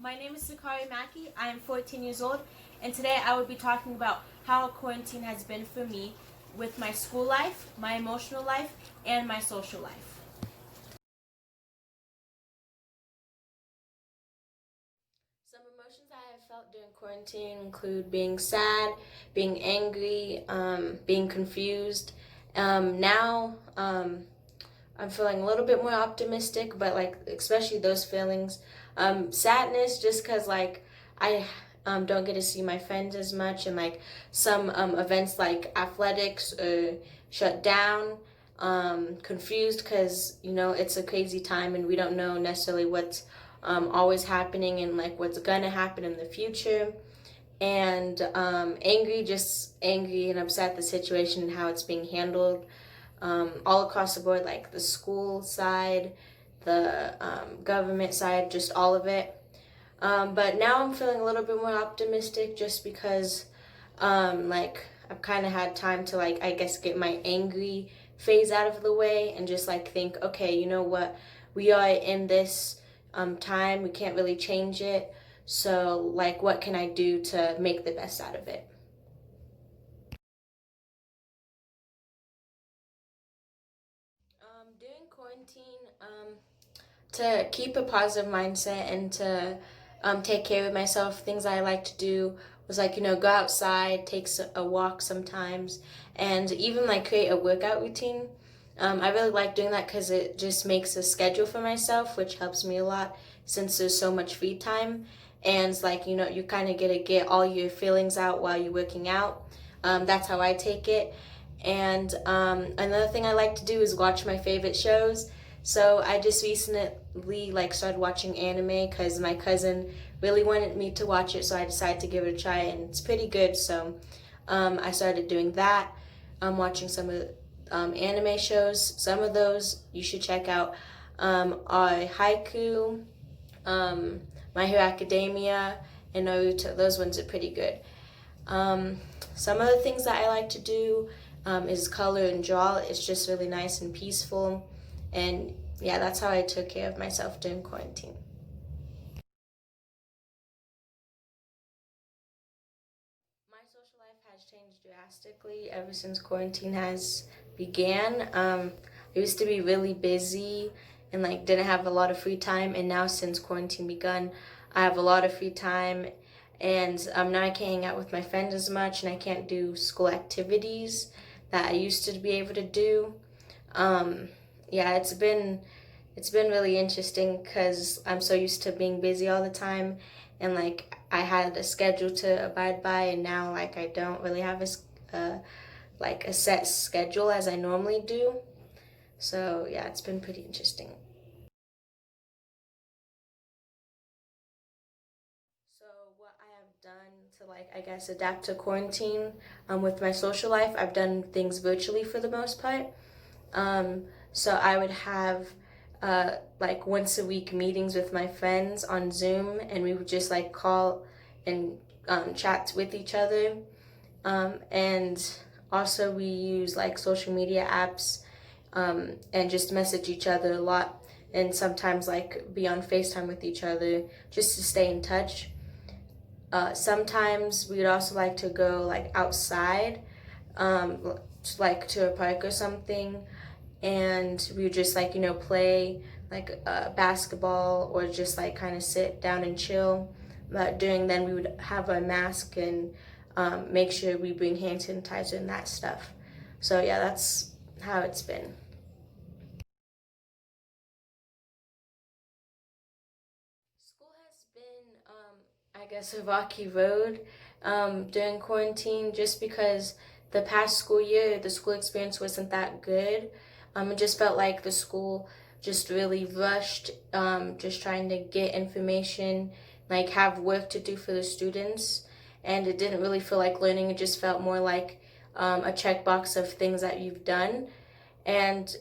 My name is Sakari Mackey. I am 14 years old, and today I will be talking about how quarantine has been for me with my school life, my emotional life, and my social life. Some emotions I have felt during quarantine include being sad, being angry, being confused. Now, I'm feeling a little bit more optimistic, but like especially those feelings, sadness, just because like I don't get to see my friends as much, and like some events like athletics shut down. Confused because it's a crazy time and we don't know necessarily what's always happening and like what's gonna happen in the future. And angry, just angry and upset at the situation and how it's being handled, all across the board, like the school side, the government side, just all of it. But now I'm feeling a little bit more optimistic just because like I've kind of had time to like I guess get my angry phase out of the way and just like think, okay, you know what, we are in this time, we can't really change it, so like what can I do to make the best out of it. During quarantine, to keep a positive mindset and to take care of myself, things I like to do was like, go outside, take a walk sometimes, and even like create a workout routine. I really like doing that because it just makes a schedule for myself, which helps me a lot since there's so much free time. And like, you kind of get to get all your feelings out while you're working out. That's how I take it. And another thing I like to do is watch my favorite shows. So I just recently like started watching anime because my cousin really wanted me to watch it, so I decided to give it a try, and it's pretty good. So I started doing that. I'm watching some of anime shows. Some of those you should check out are Haiku, um, My Hero Academia, and Naruto. Those ones are pretty good. Um, some of the things that I like to do is color and draw. It's just really nice and peaceful. And yeah, that's how I took care of myself during quarantine. My social life has changed drastically ever since quarantine has began. I used to be really busy and like didn't have a lot of free time, and now since quarantine begun, I have a lot of free time, and now I can't hang out with my friends as much, and I can't do school activities that I used to be able to do. Um, yeah, it's been really interesting because I'm so used to being busy all the time, and like I had a schedule to abide by, and now like I don't really have like a set schedule as I normally do. So yeah, it's been pretty interesting. So what I have done to like I guess adapt to quarantine with my social life, I've done things virtually for the most part. Um, so I would have like once a week meetings with my friends on Zoom, and we would just like call and chat with each other. And also, we use like social media apps and just message each other a lot, and sometimes like be on FaceTime with each other just to stay in touch. Sometimes we would also like to go like outside, like to a park or something, and we would just like play like basketball or just like kind of sit down and chill. But during then we would have a mask and make sure we bring hand sanitizer and that stuff. So yeah, that's how it's been. School has been, I guess, a rocky road during quarantine just because the past school year, the school experience wasn't that good. It just felt like the school just really rushed, just trying to get information, like have work to do for the students. And it didn't really feel like learning, it just felt more like a checkbox of things that you've done. And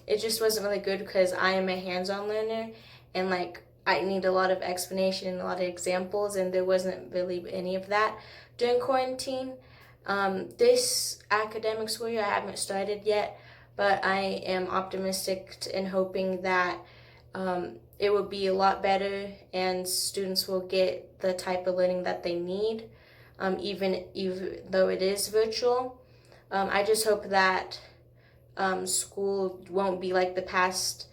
it just wasn't really good because I am a hands-on learner, and like I need a lot of explanation and a lot of examples, and there wasn't really any of that during quarantine. This academic school year I haven't started yet, but I am optimistic and hoping that it will be a lot better and students will get the type of learning that they need, even though it is virtual. I just hope that school won't be like the past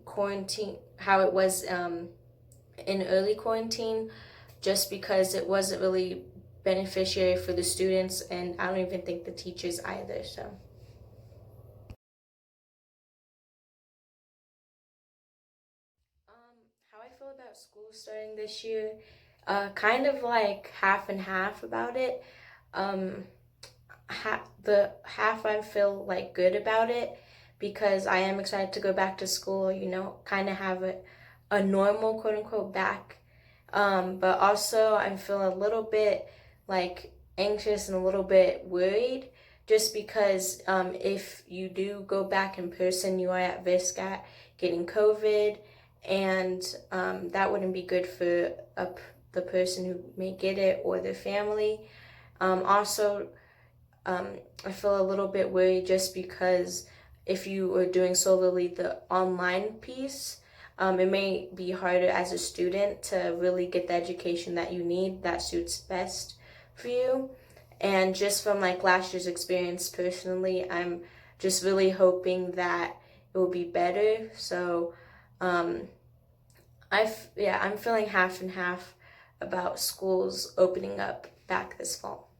quarantine, how it was in early quarantine, just because it wasn't really beneficiary for the students, and I don't even think the teachers either. So how I feel about school starting this year, kind of like half and half about it. um the half I feel like good about it because I am excited to go back to school, kind of have a normal quote unquote back. But also I feel a little bit like anxious and a little bit worried just because if you do go back in person, you are at risk at getting COVID, and that wouldn't be good for the person who may get it or their family. Also, um, I feel a little bit worried just because if you are doing solely the online piece, it may be harder as a student to really get the education that you need that suits best for you. And just from like last year's experience personally, I'm just really hoping that it will be better. So, um, yeah, I'm feeling half and half about schools opening up back this fall.